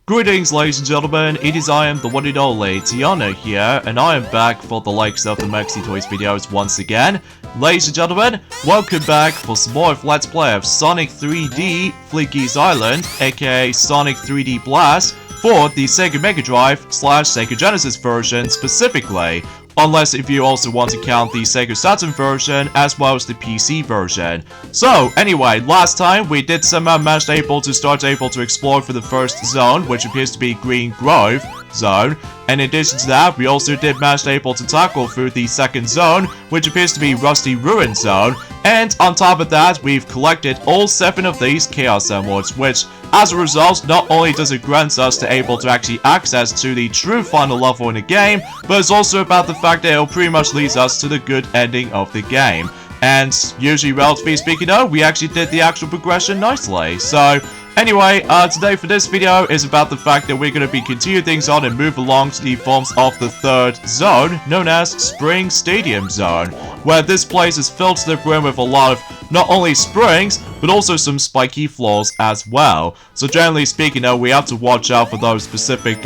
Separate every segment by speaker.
Speaker 1: Greetings, ladies and gentlemen, it is I am the one and only Tiana here, and I am back for the likes of the Maxi Toys videos once again. Ladies and gentlemen, welcome back for some more of Let's Play of Sonic 3D Flickies Island, aka Sonic 3D Blast, for the Sega Mega Drive / Sega Genesis version specifically. Unless if you also want to count the Sega Saturn version as well as the PC version. So, anyway, last time we did somehow manage to explore for the first zone, which appears to be Green Grove zone. And in addition to that, we also did manage to tackle through the second zone, which appears to be Rusty Ruin zone. And on top of that, we've collected all 7 of these Chaos Emeralds, which, as a result, not only does it grant us to actually access to the true final level in the game, but it's also about the fact that it'll pretty much lead us to the good ending of the game. And usually, relatively speaking though, we actually did the actual progression nicely. So, anyway, today for this video is about the fact that we're going to be continuing things on and move along to the forms of the third zone, known as Spring Stadium Zone, where this place is filled to the brim with a lot of not only springs, but also some spiky floors as well. So generally speaking though, we have to watch out for those specific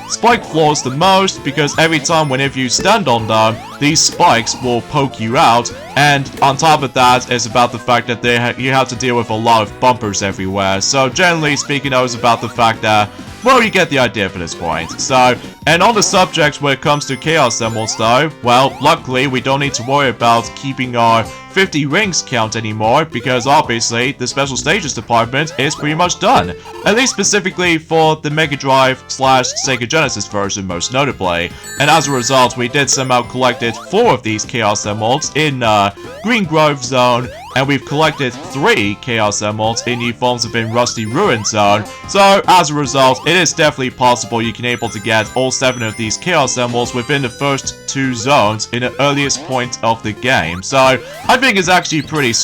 Speaker 1: spike floors the most, because every time whenever you stand on them, these spikes will poke you out, and on top of that is about the fact that you have to deal with a lot of bumpers everywhere. So generally speaking though, it's about the fact that, well, you get the idea for this point. So, and on the subject when it comes to Chaos Emeralds though, well, luckily we don't need to worry about keeping our 50 rings count anymore, because obviously the Special Stages department is pretty much done. At least specifically for the Mega Drive / Sega Genesis version most notably. And as a result, we did somehow collected 4 of these Chaos Emeralds in Green Grove Zone, and we've collected 3 Chaos Emeralds in the forms of Rusty Ruin Zone. So, as a result, it is definitely possible you can able to get all 7 of these Chaos Emeralds within the first 2 zones in the earliest point of the game. So, I think it's actually pretty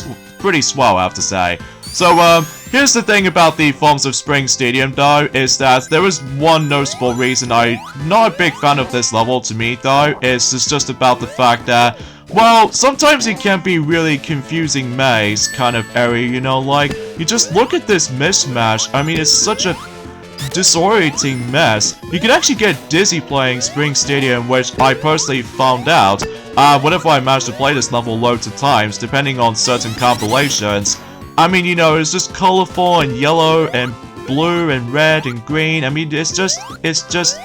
Speaker 1: swell, I have to say. So, here's the thing about the forms of Spring Stadium though, is that there is one noticeable reason I'm not a big fan of this level to me though, it's just about the fact that, well, sometimes it can be really confusing maze kind of area, you know, like, you just look at this mishmash, I mean, it's such a disorienting mess. You can actually get dizzy playing Spring Stadium, which I personally found out whenever I managed to play this level loads of times, depending on certain compilations. I mean, you know, it's just colorful and yellow and blue and red and green. I mean, it's just,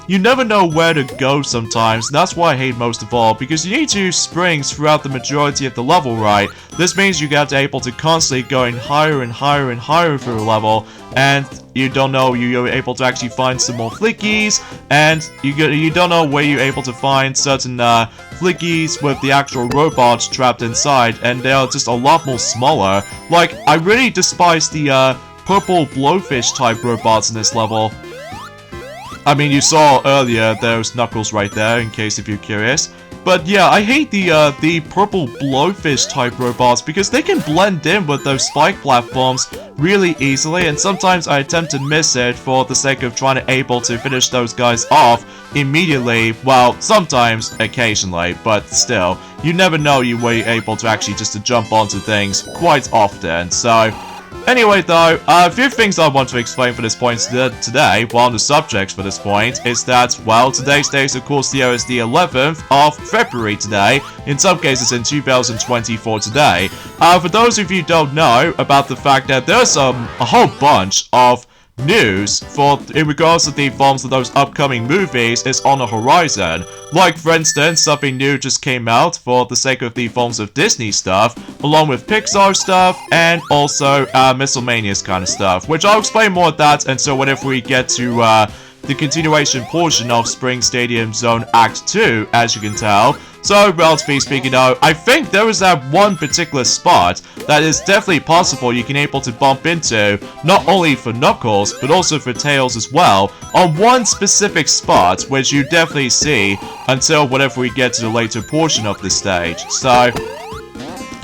Speaker 1: you never know where to go sometimes. That's why I hate most of all, because you need to use springs throughout the majority of the level, right? This means you got to able to constantly going higher and higher and higher through the level, and you don't know you're able to actually find some more Flickies, and you don't know where you're able to find certain Flickies with the actual robots trapped inside, and they are just a lot more smaller. Like, I really despise the purple blowfish type robots in this level. I mean, you saw earlier those Knuckles right there, in case if you're curious. But yeah, I hate the purple blowfish type robots, because they can blend in with those spike platforms really easily, and sometimes I attempt to miss it for the sake of trying to finish those guys off immediately. Well, sometimes, occasionally, but still, you never know where you're able to actually just to jump onto things quite often. So, anyway though, a few things I want to explain for this point today, while on the subject for this point, is that, well, today's date of course here is the 11th of February today, in some cases in 2024 today. For those of you who don't know about the fact that there's a whole bunch of news in regards to the forms of those upcoming movies is on the horizon. Like, for instance, something new just came out for the sake of the forms of Disney stuff, along with Pixar stuff, and also miscellaneous kind of stuff, which I'll explain more of that until whenever we get to the continuation portion of Spring Stadium Zone Act 2, as you can tell. So, relatively speaking though, I think there is that one particular spot that is definitely possible you can able to bump into, not only for Knuckles, but also for Tails as well, on one specific spot, which you definitely see until whenever we get to the later portion of this stage. So,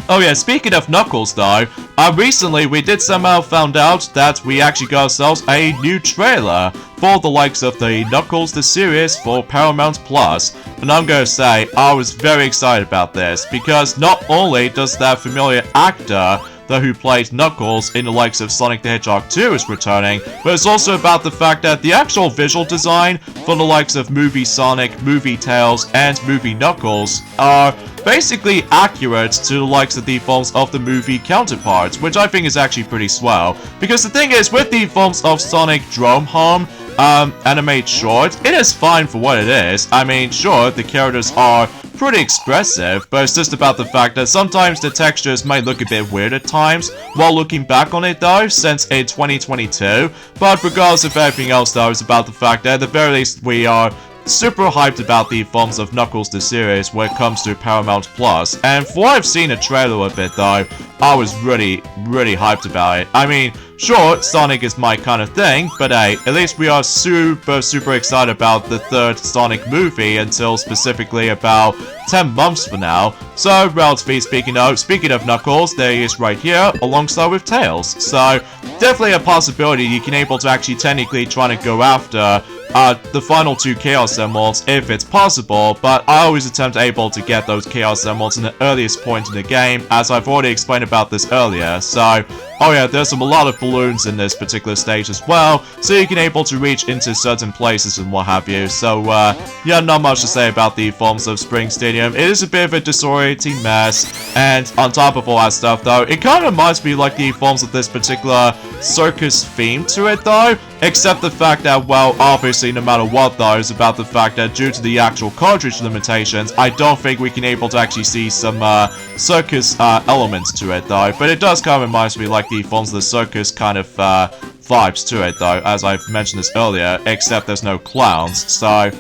Speaker 1: oh yeah, speaking of Knuckles though, recently we did somehow found out that we actually got ourselves a new trailer for the likes of the Knuckles the series for Paramount Plus. And I'm gonna say, I was very excited about this, because not only does that familiar actor who played Knuckles in the likes of Sonic the Hedgehog 2 is returning, but it's also about the fact that the actual visual design for the likes of Movie Sonic, Movie Tails, and Movie Knuckles are basically accurate to the likes of the films of the movie counterparts, which I think is actually pretty swell. Because the thing is, with the films of Sonic Drome Home, animated short, it is fine for what it is. I mean, sure, the characters are pretty expressive, but it's just about the fact that sometimes the textures might look a bit weird at times while looking back on it though, since it's 2022. But regardless of everything else though, it's about the fact that at the very least we are super hyped about the films of Knuckles the series when it comes to Paramount Plus. And for what I've seen a trailer of it though, I was really hyped about it. I mean, sure, Sonic is my kind of thing, but hey, at least we are super excited about the third Sonic movie until specifically about 10 months from now. So, relatively speaking of Knuckles, there he is right here, alongside with Tails. So, definitely a possibility you can able to actually technically try to go after the final 2 Chaos Emeralds if it's possible, but I always attempt able to get those Chaos Emeralds in the earliest point in the game, as I've already explained about this earlier. So, oh yeah, there's a lot of balloons in this particular stage as well, so you can able to reach into certain places and what have you. So, yeah, not much to say about the forms of Spring Stadium. It is a bit of a disorienting mess, and on top of all that stuff though, it kind of reminds me like the forms of this particular circus theme to it though, except the fact that, well, obviously no matter what though, it's about the fact that due to the actual cartridge limitations, I don't think we can able to actually see some circus elements to it though, but it does kind of remind me like the forms of the circus kind of vibes to it though, as I've mentioned this earlier, except there's no clowns. So,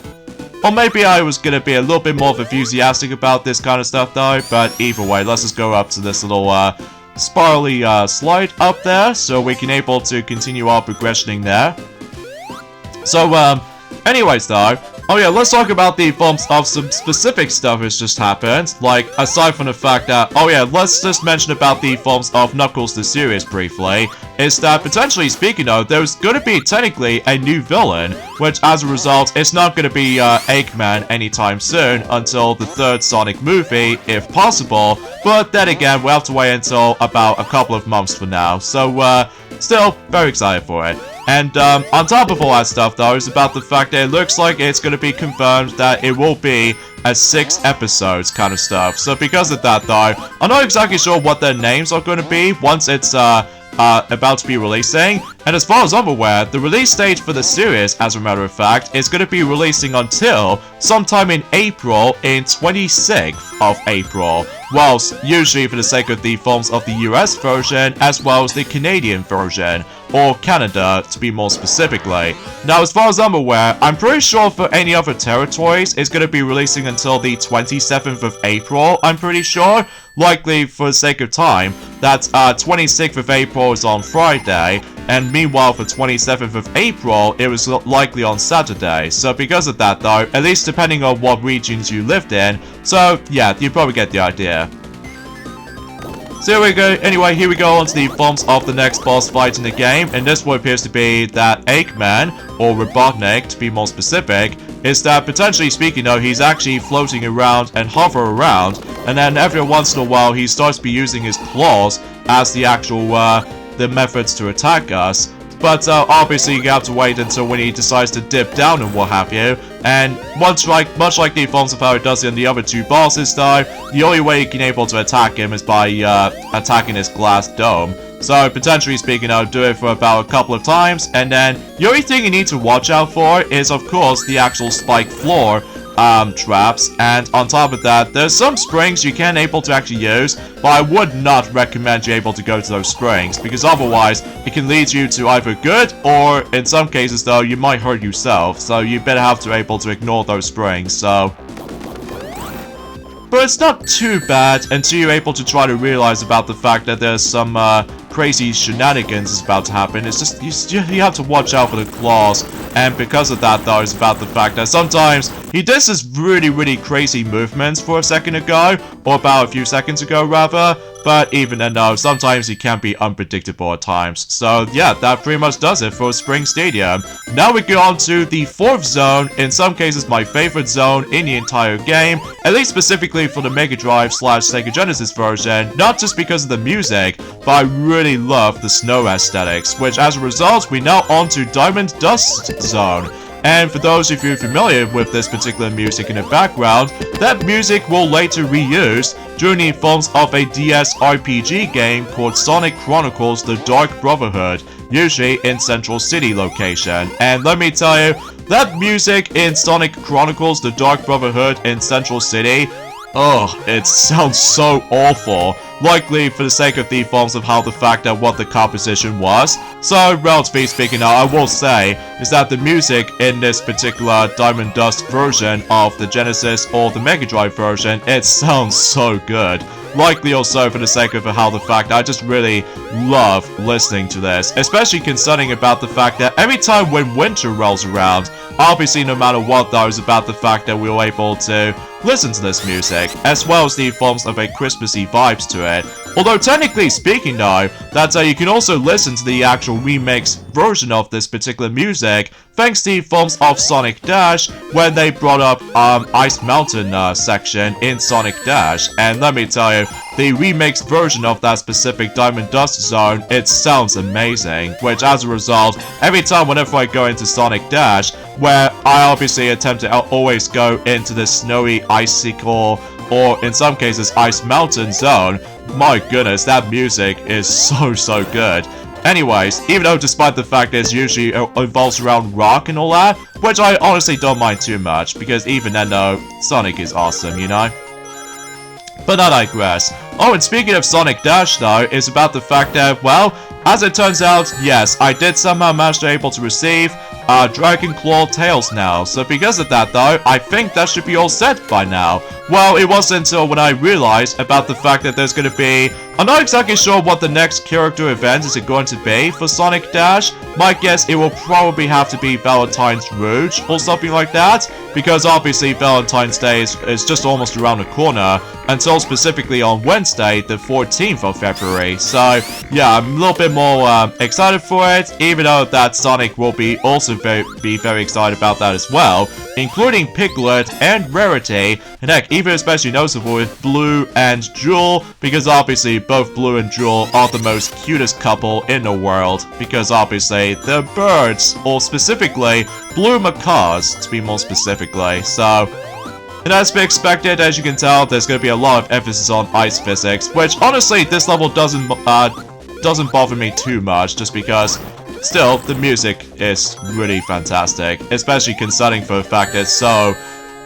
Speaker 1: or maybe I was gonna be a little bit more enthusiastic about this kind of stuff though, but either way, let's just go up to this little spirally slide up there, so we can able to continue our progressioning there. So, anyways though, oh yeah, let's talk about the forms of some specific stuff that's just happened, like, aside from the fact that, oh yeah, let's just mention about the forms of Knuckles the series briefly, is that, potentially speaking though, there's gonna be technically a new villain, which as a result, it's not gonna be Eggman anytime soon until the third Sonic movie, if possible, but then again, we'll have to wait until about a couple of months from now, so still, very excited for it. And on top of all that stuff though, is about the fact that it looks like it's going to be confirmed that it will be a 6 episodes kind of stuff. So because of that though, I'm not exactly sure what their names are going to be once it's about to be releasing. And as far as I'm aware, the release date for the series, as a matter of fact, is going to be releasing until sometime in April, in 26th of April. Whilst usually for the sake of the films of the US version, as well as the Canadian version, or Canada to be more specifically. Now as far as I'm aware, I'm pretty sure for any other territories, it's going to be releasing until the 27th of April, I'm pretty sure. Likely for the sake of time, that 26th of April is on Friday, and meanwhile for 27th of April, it was likely on Saturday. So because of that though, at least depending on what regions you lived in, so yeah, you probably get the idea. So here we go, anyway, here we go on to the forms of the next boss fight in the game, and this one appears to be that Eggman, or Robotnik to be more specific, is that potentially speaking though, he's actually floating around and hover around, and then every once in a while he starts to be using his claws as the actual, the methods to attack us. But obviously you have to wait until when he decides to dip down and what have you. And much like the forms of how it does in the other 2 bosses though, the only way you can able to attack him is by attacking his glass dome. So potentially speaking, I'll do it for about a couple of times, and then the only thing you need to watch out for is of course the actual spike floor traps, and on top of that, there's some springs you can able to actually use, but I would not recommend you able to go to those springs, because otherwise it can lead you to either good, or in some cases though, you might hurt yourself, so you better have to able to ignore those springs, so. But it's not too bad until you're able to try to realize about the fact that there's some crazy shenanigans is about to happen. It's just, you have to watch out for the claws. And because of that though, it's about the fact that sometimes he does this really crazy movements for a second ago, or about a few seconds ago rather, but even then though, sometimes it can be unpredictable at times. So yeah, that pretty much does it for Spring Stadium. Now we go on to the 4th zone, in some cases my favorite zone in the entire game, at least specifically for the Mega Drive / Sega Genesis version, not just because of the music, but I really love the snow aesthetics, which as a result, we now on to Diamond Dust Zone. And for those of you familiar with this particular music in the background, that music will later reused during the films of a DS RPG game called Sonic Chronicles The Dark Brotherhood, usually in Central City location. And let me tell you, that music in Sonic Chronicles The Dark Brotherhood in Central City, oh, it sounds so awful. Likely for the sake of the forms of how the fact that what the composition was. So, relatively speaking, I will say, is that the music in this particular Diamond Dust version of the Genesis or the Mega Drive version, it sounds so good. Likely also for the sake of how the fact I just really love listening to this, especially concerning about the fact that every time when winter rolls around, obviously no matter what though is about the fact that we were able to listen to this music, as well as the forms of a Christmassy vibes to it. Although technically speaking though, that you can also listen to the actual remix version of this particular music, thanks to the forms of Sonic Dash, when they brought up Ice Mountain section in Sonic Dash. And let me tell you, the remix version of that specific Diamond Dust Zone, it sounds amazing, which as a result, every time whenever I go into Sonic Dash, where I obviously attempt to always go into the snowy icicle, or in some cases Ice Mountain zone, my goodness, that music is so good. Anyways, even though despite the fact that it usually involves around rock and all that, which I honestly don't mind too much, because even then though, Sonic is awesome, you know? But I digress. Oh, and speaking of Sonic Dash though, is about the fact that, well, as it turns out, yes, I did somehow manage to able to receive Dragon Claw Tails now. So because of that though, I think that should be all set by now. Well, it wasn't until when I realized about the fact that there's going to be... I'm not exactly sure what the next character event is going to be for Sonic Dash. My guess it will probably have to be Valentine's Rouge or something like that, because obviously Valentine's Day is just almost around the corner, until specifically on Wednesday, the 14th of February. So yeah, I'm a little bit more excited for it, even though that Sonic will be also be very excited about that as well, including Piglet and Rarity, and heck, even especially noticeable with Blue and Jewel, because obviously both Blue and Jewel are the most cutest couple in the world, because obviously they're birds, or specifically blue macaws to be more specifically. So, and as to be expected, as you can tell, there's going to be a lot of emphasis on ice physics, which honestly this level doesn't bother me too much, just because still the music is really fantastic, especially concerning for the fact that it's so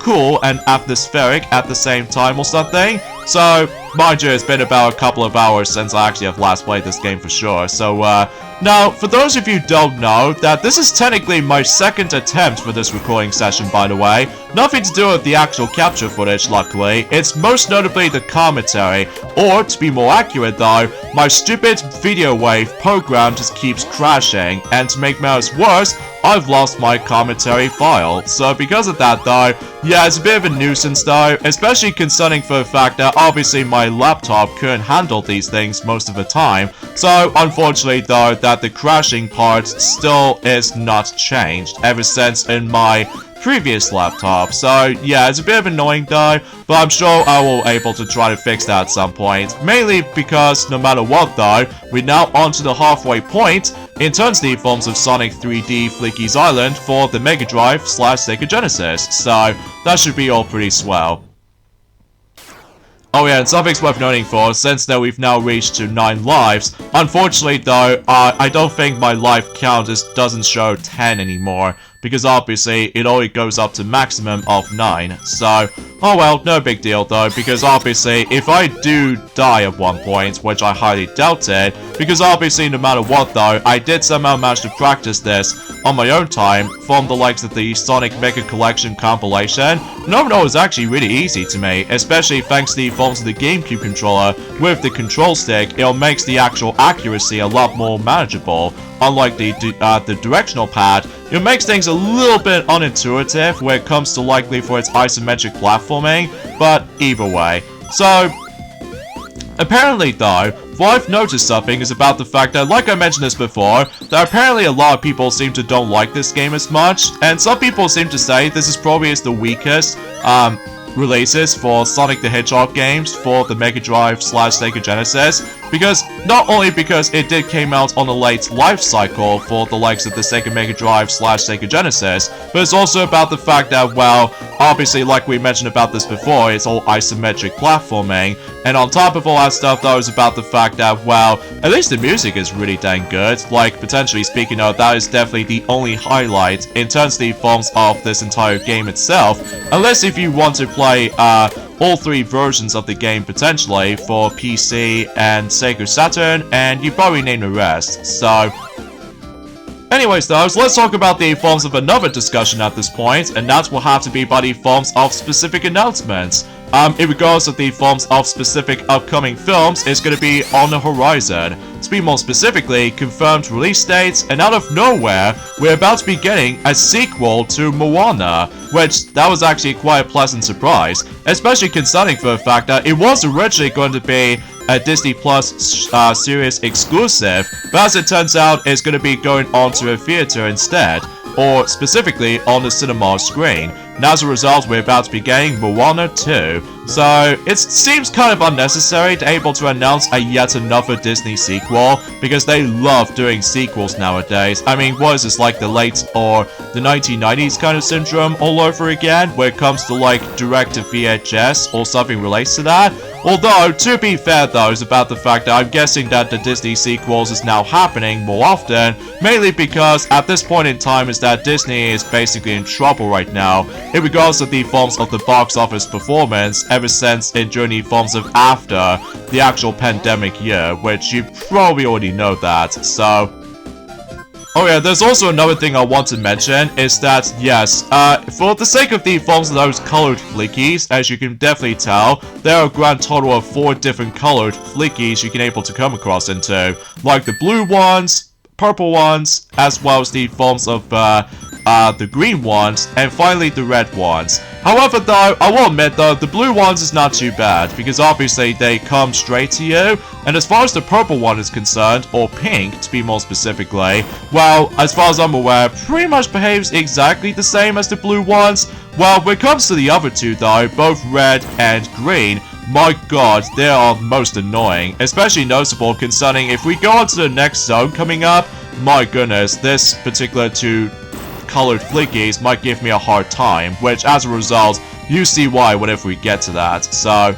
Speaker 1: cool and atmospheric at the same time or something. So, mind you, it's been about a couple of hours since I actually have last played this game for sure. So, now, for those of you who don't know, that this is technically my second attempt for this recording session, by the way. Nothing to do with the actual capture footage, luckily. It's most notably the commentary, or, to be more accurate though, my stupid video wave program just keeps crashing, and to make matters worse, I've lost my commentary file. So because of that though, yeah, it's a bit of a nuisance though, especially concerning for the fact that obviously my laptop couldn't handle these things most of the time. So unfortunately though, that the crashing part still is not changed ever since in my previous laptop. So yeah, it's a bit of annoying though, but I'm sure I will able to try to fix that at some point. Mainly because no matter what though, we're now onto the halfway point in terms of the forms of Sonic 3D Flickies Island for the Mega Drive / Sega Genesis. So that should be all pretty swell. Oh yeah, and something's worth noting for, since that we've now reached to 9 lives. Unfortunately though, I don't think my life count doesn't show 10 anymore, because obviously it only goes up to maximum of 9. So, oh well, no big deal though, because obviously if I do die at one point, which I highly doubt it, because obviously no matter what though, I did somehow manage to practice this on my own time from the likes of the Sonic Mega Collection compilation. No, it's actually really easy to me, especially thanks to the forms of the GameCube controller with the control stick. It makes the actual accuracy a lot more manageable. Unlike the directional pad, it makes things a little bit unintuitive when it comes to likely for its isometric platforming, but either way. So, Apparently though, what I've noticed something is about the fact that, like I mentioned this before, that apparently a lot of people seem to don't like this game as much, and some people seem to say this is probably the weakest, releases for Sonic the Hedgehog games for the Mega Drive / Sega Genesis, because not only because it did came out on a late life cycle for the likes of the Sega Mega Drive / Sega Genesis, but it's also about the fact that, well, obviously like we mentioned about this before, it's all isometric platforming, and on top of all that stuff though, it's about the fact that, well, at least the music is really dang good. Like, potentially speaking of, that is definitely the only highlight in terms of the forms of this entire game itself, unless if you want to play all 3 versions of the game potentially for PC and Sega Saturn, and you probably name the rest. So anyways though, let's talk about the forms of another discussion at this point, and that will have to be by the forms of specific announcements. In regards to the forms of specific upcoming films, it's going to be on the horizon. To be more specifically, confirmed release dates, and out of nowhere, we're about to be getting a sequel to Moana, which that was actually quite a pleasant surprise, especially considering for the fact that it was originally going to be a Disney Plus series exclusive, but as it turns out, it's going to be going onto a theater instead, or specifically on the cinema screen. And as a result, we're about to be getting Moana 2. So it seems kind of unnecessary to able to announce a yet another Disney sequel, because they love doing sequels nowadays. I mean, what is this, like the late or the 1990s kind of syndrome all over again, where it comes to like direct to VHS or something relates to that? Although, to be fair though, is about the fact that I'm guessing that the Disney sequels is now happening more often, mainly because at this point in time is that Disney is basically in trouble right now in regards to the forms of the box office performance ever since in during the forms of after the actual pandemic year, which you probably already know that, so. Oh yeah, there's also another thing I want to mention, is that, yes, for the sake of the forms of those colored flickies, as you can definitely tell, there are a grand total of 4 different colored flickies you can able to come across into, like the blue ones, purple ones, as well as the forms of, the green ones, and finally the red ones. However though, I will admit though, the blue ones is not too bad, because obviously they come straight to you, and as far as the purple one is concerned, or pink to be more specifically, well, as far as I'm aware, pretty much behaves exactly the same as the blue ones. Well, when it comes to the other two though, both red and green, my god, they are most annoying, especially noticeable concerning if we go on to the next zone coming up, my goodness, this particular 2 colored flickies might give me a hard time, which as a result, you see why whenever we get to that, so.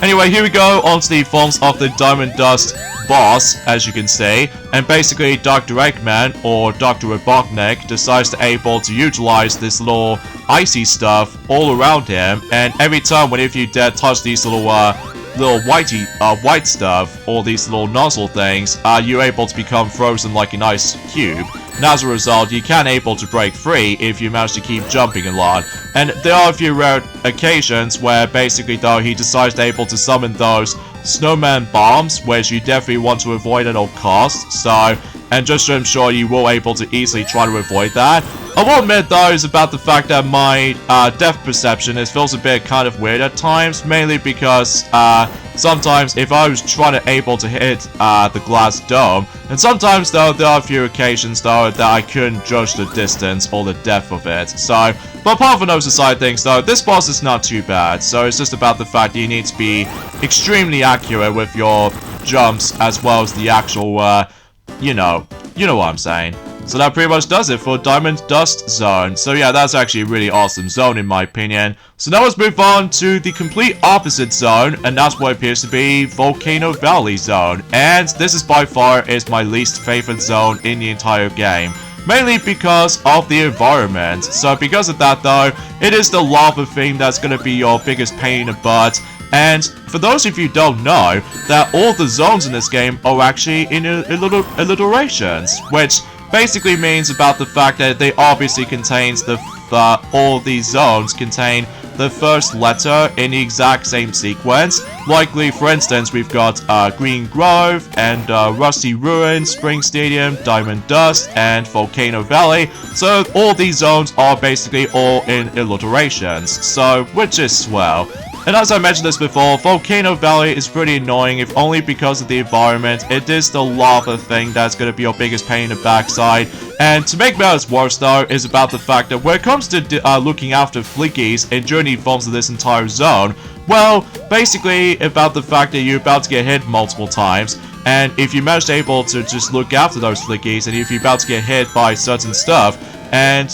Speaker 1: Anyway, here we go onto the forms of the Diamond Dust boss, as you can see, and basically Dr. Eggman, or Dr. Robotnik, decides to able to utilize this little icy stuff all around him, and every time whenever you dare touch these little white stuff, or these little nozzle things, you're able to become frozen like an ice cube. And as a result, you can able to break free if you manage to keep jumping a lot. And there are a few rare occasions where basically though he decides to able to summon those snowman bombs, which you definitely want to avoid at all costs, so, and just to ensure you will able to easily try to avoid that. I will admit though is about the fact that my depth perception feels a bit kind of weird at times, mainly because sometimes if I was trying to able to hit the glass dome, and sometimes though there are a few occasions though that I couldn't judge the distance or the depth of it, so. But apart from those aside things though, this boss is not too bad, so it's just about the fact that you need to be extremely accurate with your jumps as well as the actual, you know what I'm saying. So that pretty much does it for Diamond Dust Zone. So yeah, that's actually a really awesome zone in my opinion. So now let's move on to the complete opposite zone, and that's what appears to be Volcano Valley Zone. And this is by far is my least favorite zone in the entire game. Mainly because of the environment. So because of that though, it is the lava thing that's going to be your biggest pain in the butt. And for those of you who don't know, that all the zones in this game are actually in alliterations, which basically means about the fact that they obviously contains all these zones contain the first letter in the exact same sequence. Likely, for instance, we've got Green Grove and Rusty Ruin, Spring Stadium, Diamond Dust, and Volcano Valley. So all these zones are basically all in alliterations. So, which is swell. And as I mentioned this before, Volcano Valley is pretty annoying, if only because of the environment. It is the lava thing that's going to be your biggest pain in the backside. And to make matters worse though, is about the fact that when it comes to looking after Flickies and journey forms of this entire zone, well, basically about the fact that you're about to get hit multiple times. And if you manage to able to just look after those Flickies, and if you're about to get hit by certain stuff, and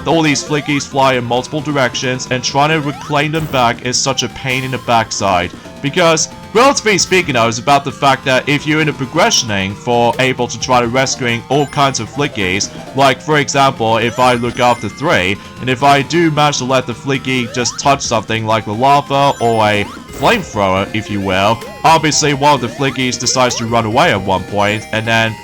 Speaker 1: all these Flickies fly in multiple directions, and trying to reclaim them back is such a pain in the backside. Because, relatively speaking though, it's about the fact that if you're in a progressioning for able to try to rescuing all kinds of Flickies, like for example, if I look after 3, and if I do manage to let the Flickie just touch something like the lava or a flamethrower, if you will, obviously one of the Flickies decides to run away at one point, and then,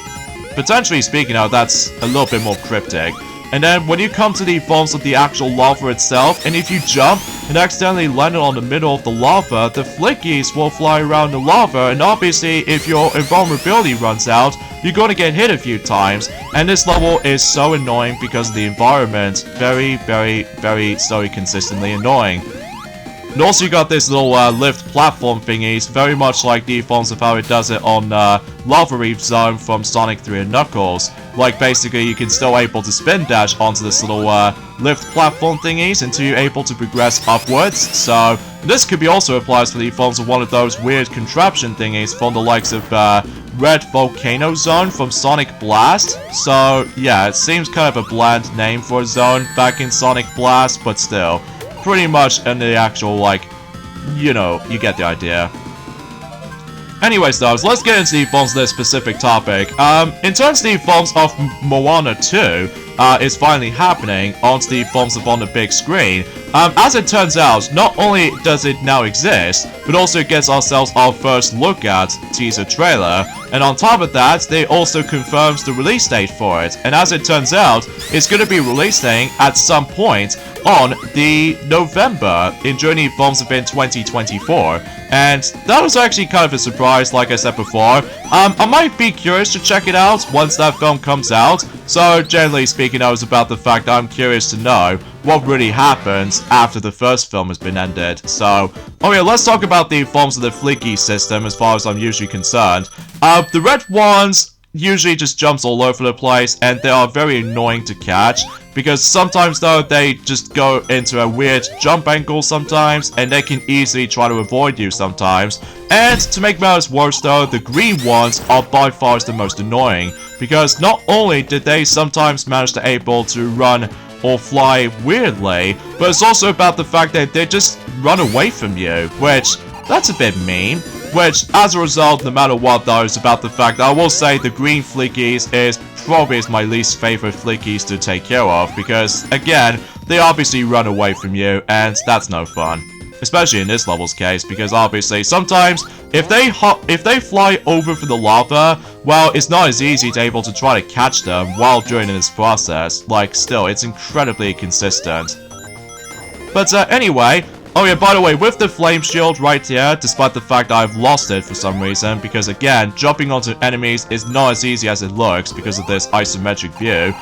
Speaker 1: potentially speaking though, that's a little bit more cryptic. And then when you come to the forms of the actual lava itself, and if you jump and accidentally land on the middle of the lava, the Flickies will fly around the lava, and obviously if your invulnerability runs out, you're going to get hit a few times. And this level is so annoying because of the environment. Very, very, very so consistently annoying. And also you got this little lift platform thingies, very much like the forms of how it does it on Lava Reef Zone from Sonic 3 and Knuckles. Like basically you can still able to spin dash onto this little lift platform thingies until you're able to progress upwards. So this could be also applies for the forms of one of those weird contraption thingies from the likes of Red Volcano Zone from Sonic Blast. So yeah, it seems kind of a bland name for a zone back in Sonic Blast, but still. Pretty much in the actual, like, you know, you get the idea. Anyways, though, let's get into the forms of this specific topic. In terms of the forms of Moana 2, is finally happening onto the forms of on the big screen. As it turns out, not only does it now exist, but also gets ourselves our first look at teaser trailer. And on top of that, they also confirms the release date for it. And as it turns out, it's going to be releasing at some point on the November in Journey Forms of in 2024. And that was actually kind of a surprise, like I said before. I might be curious to check it out once that film comes out. So generally speaking, I was about the fact that I'm curious to know what really happens after the first film has been ended. So, okay, let's talk about the forms of the Flickie system as far as I'm usually concerned. The red ones usually just jumps all over the place, and they are very annoying to catch. Because sometimes though, they just go into a weird jump angle sometimes, and they can easily try to avoid you sometimes. And to make matters worse though, the green ones are by far the most annoying. Because not only did they sometimes manage to able to run or fly weirdly, but it's also about the fact that they just run away from you, which, that's a bit mean. Which, as a result, no matter what though, is about the fact that I will say the green Flickies is probably my least favorite Flickies to take care of, because, again, they obviously run away from you, and that's no fun. Especially in this level's case, because obviously sometimes, if they fly over for the lava, well, it's not as easy to able to try to catch them while during this process. Like, still, it's incredibly consistent. But anyway, oh yeah, by the way, with the flame shield right here, despite the fact that I've lost it for some reason, because again, jumping onto enemies is not as easy as it looks because of this isometric view.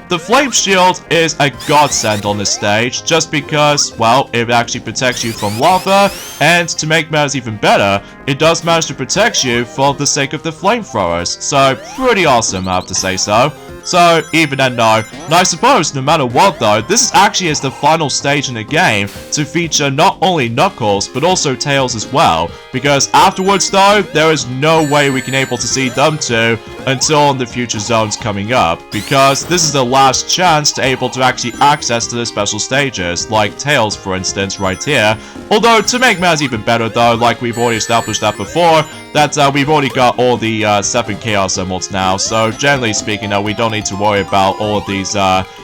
Speaker 1: The flame shield is a godsend on this stage, just because, well, it actually protects you from lava, and to make matters even better, it does manage to protect you for the sake of the flamethrowers. So, pretty awesome, I have to say so. So, even then no. And I suppose, no matter what though, this actually is the final stage in the game to feature not only Knuckles, but also Tails as well. Because afterwards though, there is no way we can able to see them two until in the future zones coming up. Because this is the last chance to able to actually access to the special stages, like Tails for instance right here. Although, to make matters even better though, like we've already established that before, that we've already got all the 7 Chaos Emeralds now, so generally speaking, we don't need to worry about all of these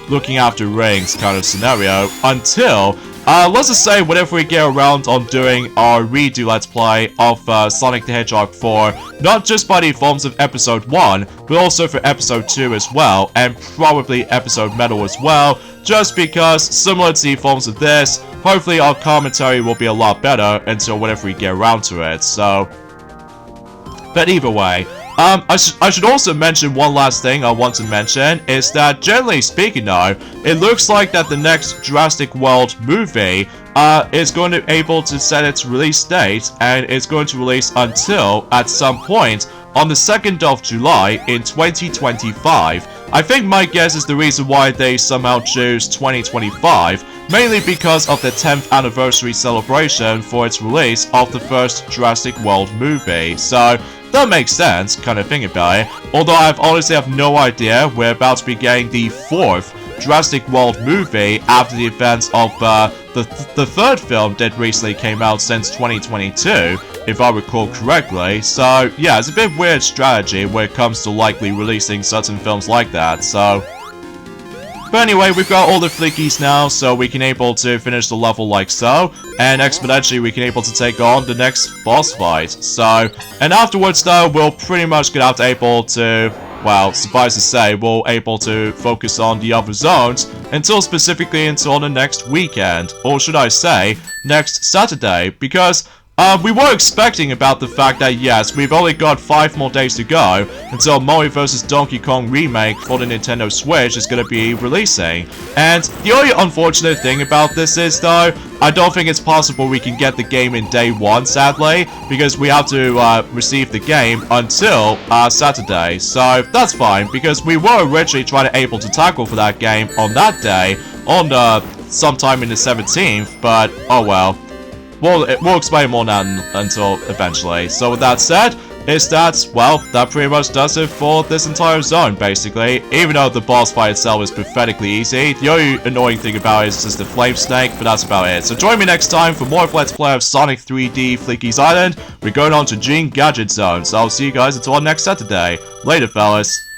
Speaker 1: looking after rings kind of scenario until, let's just say, whenever we get around on doing our redo Let's Play of Sonic the Hedgehog 4, not just by the forms of Episode 1, but also for Episode 2 as well, and probably Episode Metal as well, just because, similar to the forms of this, hopefully our commentary will be a lot better until whenever we get around to it, so... But either way, I should also mention one last thing I want to mention is that generally speaking though, it looks like that the next Jurassic World movie is going to be able to set its release date, and it's going to release until at some point on the 2nd of July in 2025. I think my guess is the reason why they somehow choose 2025, mainly because of the 10th anniversary celebration for its release of the first Jurassic World movie. So that makes sense, kind of think about it. Although I honestly have no idea we're about to be getting the 4th Jurassic World movie after the events of the third film that recently came out since 2022, if I recall correctly. So yeah, it's a bit weird strategy when it comes to likely releasing certain films like that, so... But anyway, we've got all the Flickies now, so we can able to finish the level like so, and exponentially we can able to take on the next boss fight. So, and afterwards though, we'll pretty much get out able to, well, suffice to say, we'll able to focus on the other zones until the next weekend, or should I say, next Saturday, because we were expecting about the fact that yes, we've only got 5 more days to go until Mario vs. Donkey Kong Remake for the Nintendo Switch is going to be releasing. And the only unfortunate thing about this is though, I don't think it's possible we can get the game in day 1, sadly, because we have to receive the game until Saturday. So that's fine, because we were originally trying to able to tackle for that game on that day, on sometime in the 17th, but oh well. We'll explain more now until eventually. So with that said, well, that pretty much does it for this entire zone, basically. Even though the boss fight itself is pathetically easy, the only annoying thing about it is just the flame snake, but that's about it. So join me next time for more of Let's Play of Sonic 3D Flickies Island. We're going on to Gene Gadget Zone, so I'll see you guys until next Saturday. Later, fellas.